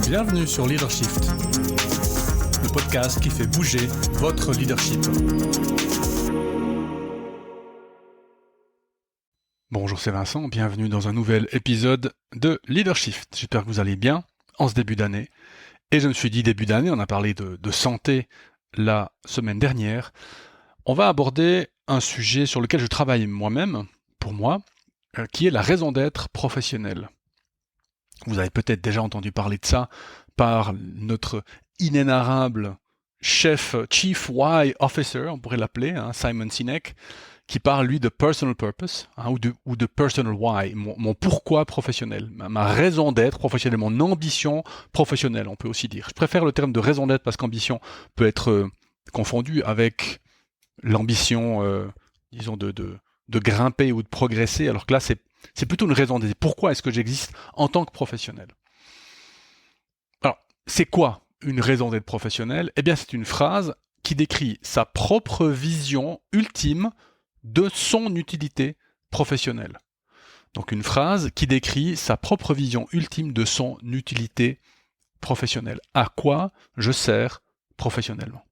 Bienvenue sur Leadershift, le podcast qui fait bouger votre leadership. Bonjour, c'est Vincent, bienvenue dans un nouvel épisode de Leadershift. J'espère que vous allez bien en ce début d'année. Et je me suis dit début d'année, on a parlé de santé la semaine dernière. On va aborder un sujet sur lequel je travaille moi-même, pour moi, qui est la raison d'être professionnelle. Vous avez peut-être déjà entendu parler de ça par notre inénarrable Chief Why Officer, on pourrait l'appeler, Simon Sinek, qui parle, lui, de personal purpose, ou de personal why, mon pourquoi professionnel, ma raison d'être professionnelle, mon ambition professionnelle, on peut aussi dire. Je préfère le terme de raison d'être parce qu'ambition peut être confondu avec l'ambition, disons, de grimper ou de progresser, alors que là, c'est plutôt une raison d'être. Pourquoi est-ce que j'existe en tant que professionnel ? Alors, c'est quoi une raison d'être professionnel ? Eh bien, c'est une phrase qui décrit sa propre vision ultime de son utilité professionnelle. Donc, une phrase qui décrit sa propre vision ultime de son utilité professionnelle. À quoi je sers professionnellement ?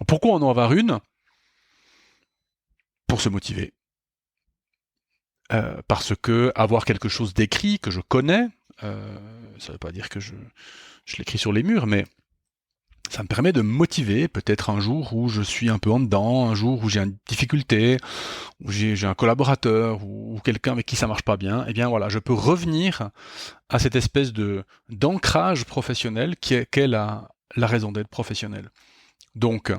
Pourquoi en avoir une ? Pour se motiver. Parce que avoir quelque chose d'écrit que je connais, ça ne veut pas dire que je l'écris sur les murs, mais ça me permet de me motiver, peut-être un jour où je suis un peu en dedans, un jour où j'ai une difficulté, où j'ai un collaborateur ou quelqu'un avec qui ça marche pas bien, et bien voilà, je peux revenir à cette espèce d'ancrage professionnel qu'est la raison d'être professionnelle. Donc,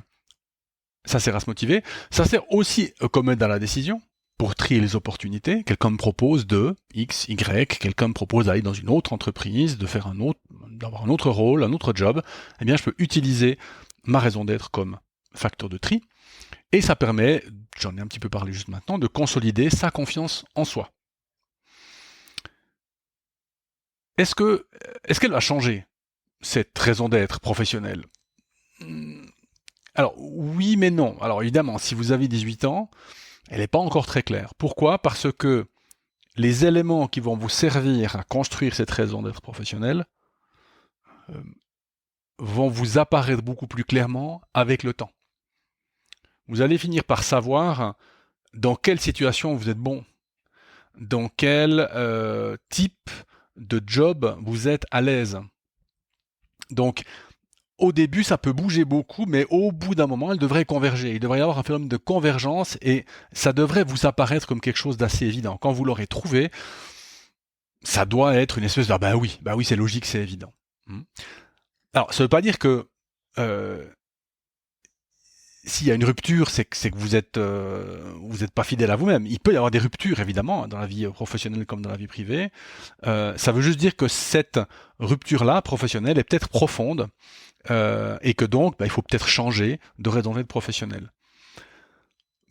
ça sert à se motiver, ça sert aussi comme aide à la décision, pour trier les opportunités. Quelqu'un me propose de X, Y, quelqu'un me propose d'aller dans une autre entreprise, d'avoir un autre rôle, un autre job, eh bien je peux utiliser ma raison d'être comme facteur de tri, et ça permet, j'en ai un petit peu parlé juste maintenant, de consolider sa confiance en soi. Est-ce qu'elle va changer, cette raison d'être professionnelle ? Alors, oui mais non. Alors évidemment, si vous avez 18 ans, elle n'est pas encore très claire. Pourquoi ? Parce que les éléments qui vont vous servir à construire cette raison d'être professionnelle vont vous apparaître beaucoup plus clairement avec le temps. Vous allez finir par savoir dans quelle situation vous êtes bon, dans quel type de job vous êtes à l'aise. Donc, au début, ça peut bouger beaucoup, mais au bout d'un moment, elle devrait converger. Il devrait y avoir un phénomène de convergence et ça devrait vous apparaître comme quelque chose d'assez évident. Quand vous l'aurez trouvé, ça doit être une espèce de « bah oui, c'est logique, c'est évident ». Alors, ça ne veut pas dire que s'il y a une rupture, c'est que vous êtes pas fidèle à vous-même. Il peut y avoir des ruptures, évidemment, dans la vie professionnelle comme dans la vie privée. Ça veut juste dire que cette rupture-là, professionnelle, est peut-être profonde. Et que donc, il faut peut-être changer de raison d'être professionnelle.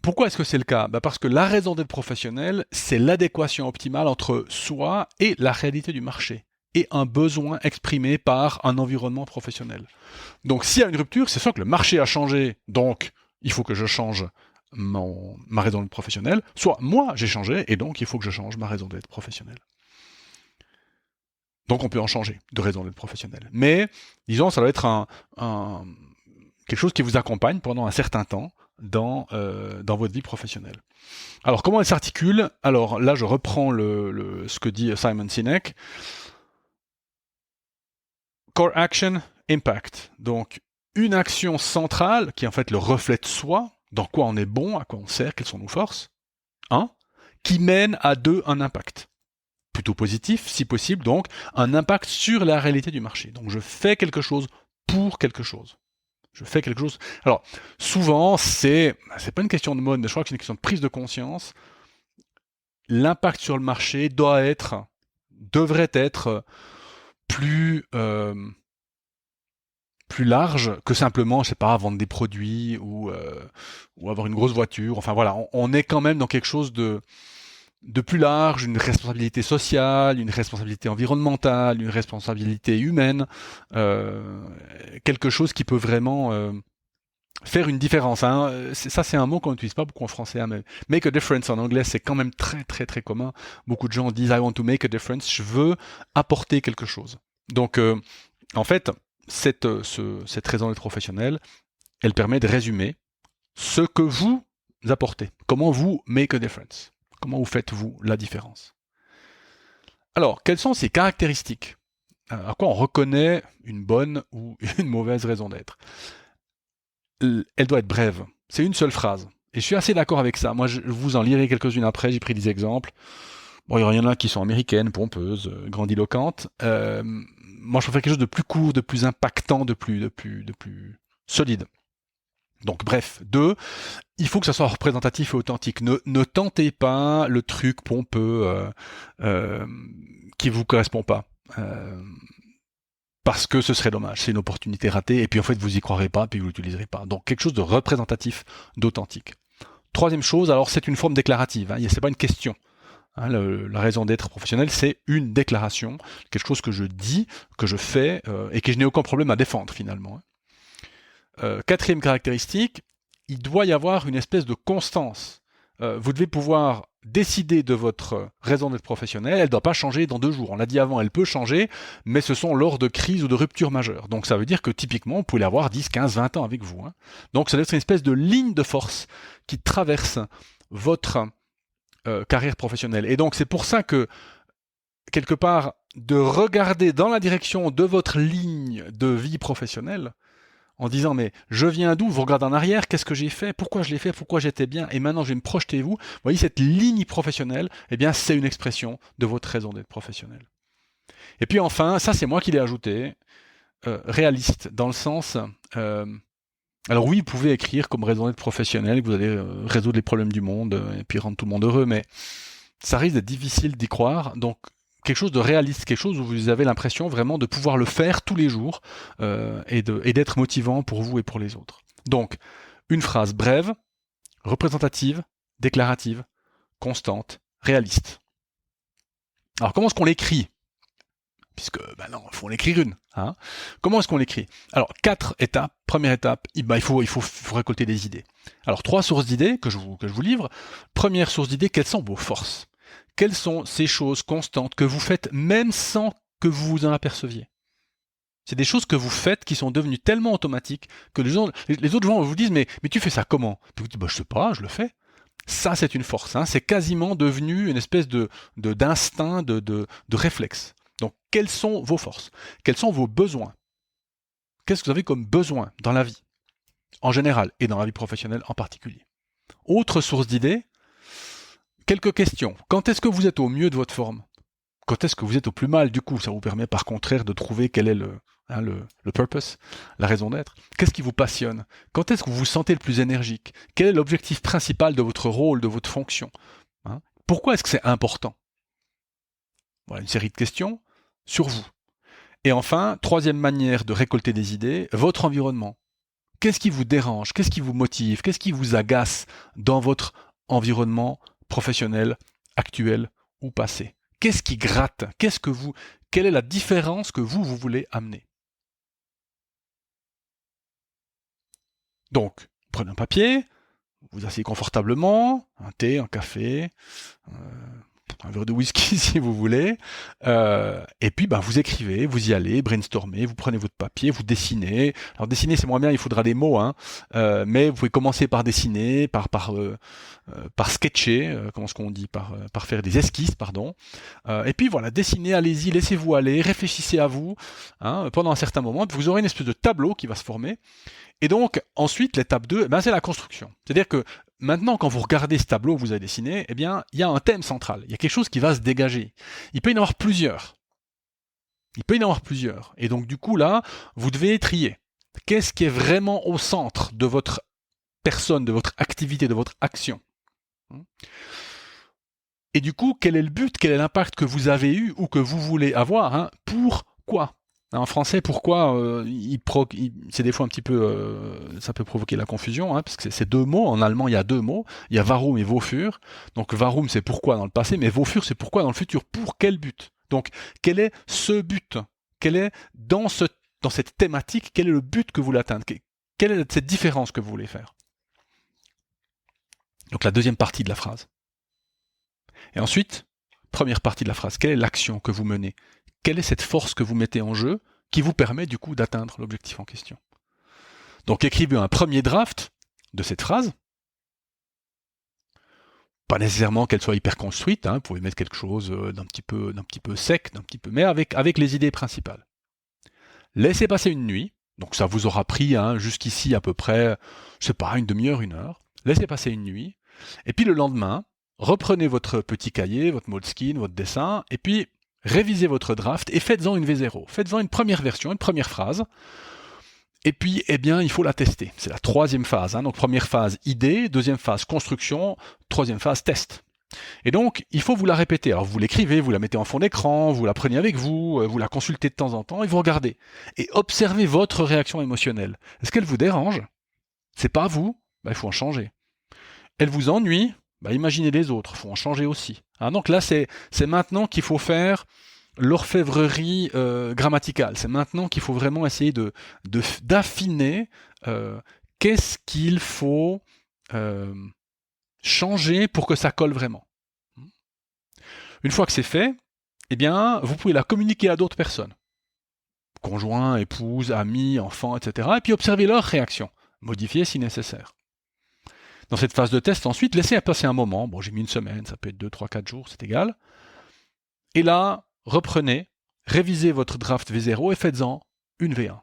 Pourquoi est-ce que c'est le cas ? Parce que la raison d'être professionnelle, c'est l'adéquation optimale entre soi et la réalité du marché, et un besoin exprimé par un environnement professionnel. Donc s'il y a une rupture, c'est soit que le marché a changé, donc il faut que je change ma raison d'être professionnelle, soit moi j'ai changé, et donc il faut que je change ma raison d'être professionnelle. Donc on peut en changer de raison d'être professionnel. Mais, disons, ça doit être quelque chose qui vous accompagne pendant un certain temps dans votre vie professionnelle. Alors comment elle s'articule ? Alors là je reprends ce que dit Simon Sinek. Core Action, Impact. Donc une action centrale qui est en fait le reflet de soi, dans quoi on est bon, à quoi on sert, quelles sont nos forces. Qui mène à un impact. Plutôt positif, si possible, donc un impact sur la réalité du marché. Donc je fais quelque chose pour quelque chose. Je fais quelque chose. Alors, souvent, c'est pas une question de mode, mais je crois que c'est une question de prise de conscience. L'impact sur le marché devrait être plus large que simplement, je sais pas, vendre des produits ou avoir une grosse voiture. Enfin voilà, on est quand même dans quelque chose de plus large, une responsabilité sociale, une responsabilité environnementale, une responsabilité humaine, quelque chose qui peut vraiment faire une différence. Ça, c'est un mot qu'on n'utilise pas beaucoup en français. Mais make a difference en anglais, c'est quand même très, très, très commun. Beaucoup de gens disent « I want to make a difference », je veux apporter quelque chose. Donc, En fait, cette raison d'être professionnelle, elle permet de résumer ce que vous apportez. Comment vous make a difference. Comment vous faites, vous, la différence. Alors, quelles sont ces caractéristiques? À quoi on reconnaît une bonne ou une mauvaise raison d'être? Elle doit être brève. C'est une seule phrase. Et je suis assez d'accord avec ça. Moi, je vous en lirai quelques-unes après. J'ai pris des exemples. Bon, il y en a qui sont américaines, pompeuses, grandiloquentes. Moi, je préfère quelque chose de plus court, de plus impactant, de plus solide. Donc bref, 2, il faut que ça soit représentatif et authentique. Ne tentez pas le truc pompeux qui vous correspond pas. Parce que ce serait dommage, c'est une opportunité ratée, et puis en fait vous y croirez pas, puis vous l'utiliserez pas. Donc quelque chose de représentatif, d'authentique. Troisième chose, alors c'est une forme déclarative, hein, c'est pas une question. Hein, la raison d'être professionnel, c'est une déclaration, quelque chose que je dis, que je fais, et que je n'ai aucun problème à défendre finalement. Quatrième caractéristique, il doit y avoir une espèce de constance. Vous devez pouvoir décider de votre raison d'être professionnelle, elle ne doit pas changer dans 2 jours. On l'a dit avant, elle peut changer, mais ce sont lors de crises ou de ruptures majeures. Donc ça veut dire que typiquement, vous pouvez l'avoir 10, 15, 20 ans avec vous. Hein. Donc ça doit être une espèce de ligne de force qui traverse votre carrière professionnelle. Et donc c'est pour ça que, quelque part, de regarder dans la direction de votre ligne de vie professionnelle, en disant mais je viens d'où? Vous regardez en arrière, qu'est-ce que j'ai fait? Pourquoi je l'ai fait? Pourquoi j'étais bien? Et maintenant je vais me projeter vous. Vous voyez cette ligne professionnelle, eh bien c'est une expression de votre raison d'être professionnel. Et puis enfin, ça c'est moi qui l'ai ajouté, réaliste, dans le sens... alors oui, vous pouvez écrire comme raison d'être professionnel, que vous allez résoudre les problèmes du monde et puis rendre tout le monde heureux, mais ça risque d'être difficile d'y croire, donc quelque chose de réaliste, quelque chose où vous avez l'impression vraiment de pouvoir le faire tous les jours et d'être motivant pour vous et pour les autres. Donc, une phrase brève, représentative, déclarative, constante, réaliste. Alors, comment est-ce qu'on l'écrit? Puisque, non, il faut en écrire une. Hein. Comment est-ce qu'on l'écrit? Alors, 4 étapes. Première étape, il faut récolter des idées. Alors, 3 sources d'idées que je vous livre. Première source d'idées, quelles sont vos forces? Quelles sont ces choses constantes que vous faites même sans que vous vous en aperceviez? C'est des choses que vous faites qui sont devenues tellement automatiques que les autres gens vous disent mais tu fais ça comment? Puis vous dites je sais pas, je le fais. Ça c'est une force, hein. C'est quasiment devenu une espèce d'instinct, de réflexe. Donc quelles sont vos forces? Quels sont vos besoins? Qu'est-ce que vous avez comme besoin dans la vie, en général, et dans la vie professionnelle en particulier? Autre source d'idées, quelques questions. Quand est-ce que vous êtes au mieux de votre forme? Quand est-ce que vous êtes au plus mal? Du coup, ça vous permet par contraire de trouver quel est le purpose, la raison d'être. Qu'est-ce qui vous passionne? Quand est-ce que vous vous sentez le plus énergique? Quel est l'objectif principal de votre rôle, de votre fonction? Hein? Pourquoi est-ce que c'est important? Voilà une série de questions sur vous. Et enfin, troisième manière de récolter des idées, votre environnement. Qu'est-ce qui vous dérange? Qu'est-ce qui vous motive? Qu'est-ce qui vous agace dans votre environnement professionnel, actuel ou passé? Qu'est-ce qui gratte? Quelle est la différence que vous voulez amener? Donc, prenez un papier, vous asseyez confortablement, un thé, un café, un verre de whisky si vous voulez, et puis vous écrivez, vous y allez, brainstormez, vous prenez votre papier, vous dessinez. Alors dessiner c'est moins bien, il faudra des mots, hein, mais vous pouvez commencer par dessiner, par sketcher, comment est-ce qu'on dit, par faire des esquisses, pardon. Et puis voilà, dessinez, allez-y, laissez-vous aller, réfléchissez à vous, hein, pendant un certain moment, vous aurez une espèce de tableau qui va se former. Et donc, ensuite, l'étape 2, c'est la construction. C'est-à-dire que maintenant, quand vous regardez ce tableau que vous avez dessiné, il y a un thème central. Il y a quelque chose qui va se dégager. Il peut y en avoir plusieurs. Et donc, du coup, là, vous devez trier. Qu'est-ce qui est vraiment au centre de votre personne, de votre activité, de votre action? Et du coup, quel est le but, quel est l'impact que vous avez eu ou que vous voulez avoir, hein? Pourquoi? En français, pourquoi c'est des fois un petit peu, ça peut provoquer la confusion, hein, parce que c'est 2 mots. En allemand, il y a 2 mots. Il y a warum et wofür. Donc warum, c'est pourquoi dans le passé, mais wofür, c'est pourquoi dans le futur. Pour quel but? Donc, quel est ce but? Quel est dans cette thématique, quel est le but que vous voulez atteindre? Quelle est cette différence que vous voulez faire? Donc la deuxième partie de la phrase. Et ensuite, première partie de la phrase, quelle est l'action que vous menez? Quelle est cette force que vous mettez en jeu qui vous permet du coup d'atteindre l'objectif en question. Donc écrivez un premier draft de cette phrase. Pas nécessairement qu'elle soit hyper construite, hein, vous pouvez mettre quelque chose d'un petit peu sec, mais avec les idées principales. Laissez passer une nuit, donc ça vous aura pris jusqu'ici à peu près, je sais pas, une demi-heure, une heure. Laissez passer une nuit, et puis le lendemain, reprenez votre petit cahier, votre Moleskine, votre dessin, et puis révisez votre draft et faites-en une V0. Faites-en une première version, une première phrase. Et puis, eh bien, il faut la tester. C'est la troisième phase. Donc, première phase, idée. Deuxième phase, construction. Troisième phase, test. Et donc, il faut vous la répéter. Alors, vous l'écrivez, vous la mettez en fond d'écran, vous la prenez avec vous, vous la consultez de temps en temps et vous regardez. Et observez votre réaction émotionnelle. Est-ce qu'elle vous dérange? C'est pas vous? Il faut en changer. Elle vous ennuie? Imaginez les autres. Il faut en changer aussi. Donc là, c'est maintenant qu'il faut faire l'orfèvrerie grammaticale. C'est maintenant qu'il faut vraiment essayer d'affiner qu'est-ce qu'il faut changer pour que ça colle vraiment. Une fois que c'est fait, eh bien, vous pouvez la communiquer à d'autres personnes. Conjoints, épouses, amis, enfants, etc. Et puis observez leur réaction. Modifiez si nécessaire. Dans cette phase de test, ensuite, laissez passer un moment. Bon, j'ai mis une semaine, ça peut être 2, 3, 4 jours, c'est égal. Et là, reprenez, révisez votre draft V0 et faites-en une V1.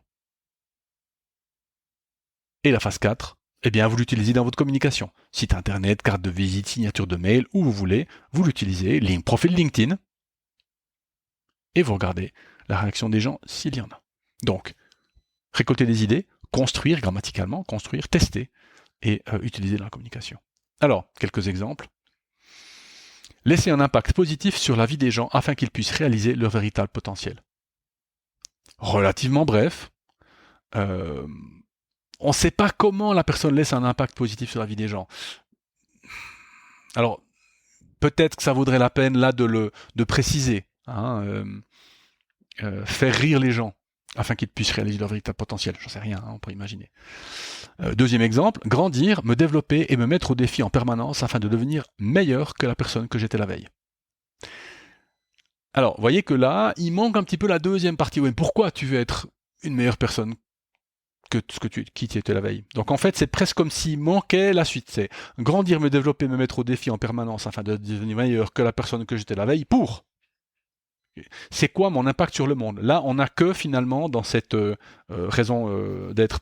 Et la phase 4, eh bien, vous l'utilisez dans votre communication. Site internet, carte de visite, signature de mail, où vous voulez, vous l'utilisez, profil LinkedIn, et vous regardez la réaction des gens s'il y en a. Donc, récolter des idées, construire grammaticalement, tester, et utiliser dans la communication. Alors, quelques exemples. Laisser un impact positif sur la vie des gens afin qu'ils puissent réaliser leur véritable potentiel. Relativement bref. On ne sait pas comment la personne laisse un impact positif sur la vie des gens. Alors, peut-être que ça vaudrait la peine là de préciser. Faire rire les gens afin qu'ils puissent réaliser leur véritable potentiel. J'en sais rien, on peut imaginer. Deuxième exemple, grandir, me développer et me mettre au défi en permanence afin de devenir meilleur que la personne que j'étais la veille. Alors, vous voyez que là, il manque un petit peu la deuxième partie. Oui, pourquoi tu veux être une meilleure personne que qui tu étais la veille? Donc en fait, c'est presque comme s'il manquait la suite. C'est grandir, me développer, me mettre au défi en permanence afin de devenir meilleur que la personne que j'étais la veille pour. C'est quoi mon impact sur le monde? Là, on n'a que finalement, dans cette raison d'être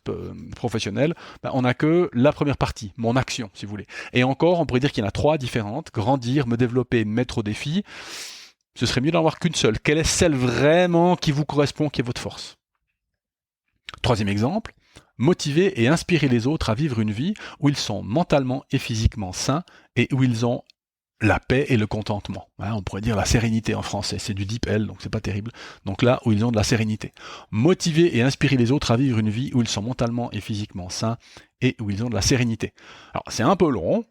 professionnel, on n'a que la première partie, mon action, si vous voulez. Et encore, on pourrait dire qu'il y en a 3 différentes. Grandir, me développer, me mettre au défi. Ce serait mieux d'en avoir qu'une seule. Quelle est celle vraiment qui vous correspond, qui est votre force? Troisième exemple, motiver et inspirer les autres à vivre une vie où ils sont mentalement et physiquement sains et où ils ont la paix et le contentement. On pourrait dire la sérénité en français, c'est du deep L, donc c'est pas terrible. Donc là où ils ont de la sérénité. Motiver et inspirer les autres à vivre une vie où ils sont mentalement et physiquement sains et où ils ont de la sérénité. Alors c'est un peu long,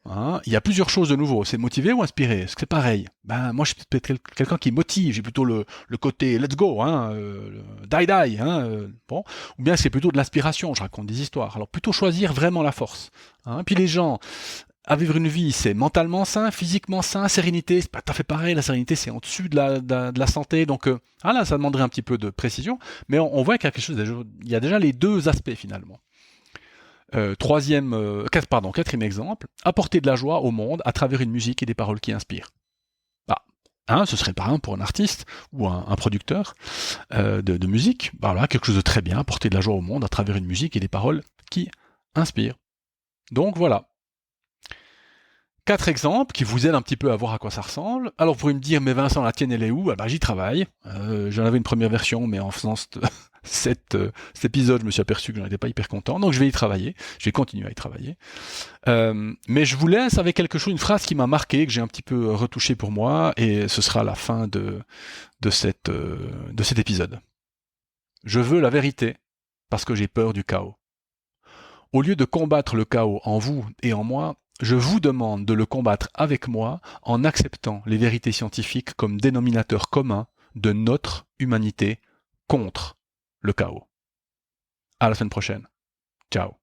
il y a plusieurs choses de nouveau. C'est motiver ou inspirer? Est-ce que c'est pareil? Moi je suis peut-être quelqu'un qui motive, j'ai plutôt le côté let's go, die, bon. Ou bien c'est plutôt de l'inspiration, je raconte des histoires. Alors plutôt choisir vraiment la force. Puis les gens, à vivre une vie, c'est mentalement sain, physiquement sain, sérénité, c'est pas tout à fait pareil, la sérénité c'est en dessus de la santé, donc là ça demanderait un petit peu de précision, mais on voit qu'il y a quelque chose, il y a déjà les deux aspects finalement. Quatrième exemple, apporter de la joie au monde à travers une musique et des paroles qui inspirent. Ce serait par exemple pour un artiste ou un producteur de musique, quelque chose de très bien, apporter de la joie au monde à travers une musique et des paroles qui inspirent. Donc voilà. 4 exemples qui vous aident un petit peu à voir à quoi ça ressemble. Alors vous pourriez me dire, mais Vincent, la tienne elle est où? J'y travaille. J'en avais une première version, mais en faisant cet épisode, je me suis aperçu que j'en étais pas hyper content. Donc je vais y travailler. Je vais continuer à y travailler. Mais je vous laisse avec quelque chose, une phrase qui m'a marqué, que j'ai un petit peu retouché pour moi, et ce sera la fin de cet épisode. Je veux la vérité parce que j'ai peur du chaos. Au lieu de combattre le chaos en vous et en moi, je vous demande de le combattre avec moi en acceptant les vérités scientifiques comme dénominateur commun de notre humanité contre le chaos. À la semaine prochaine. Ciao.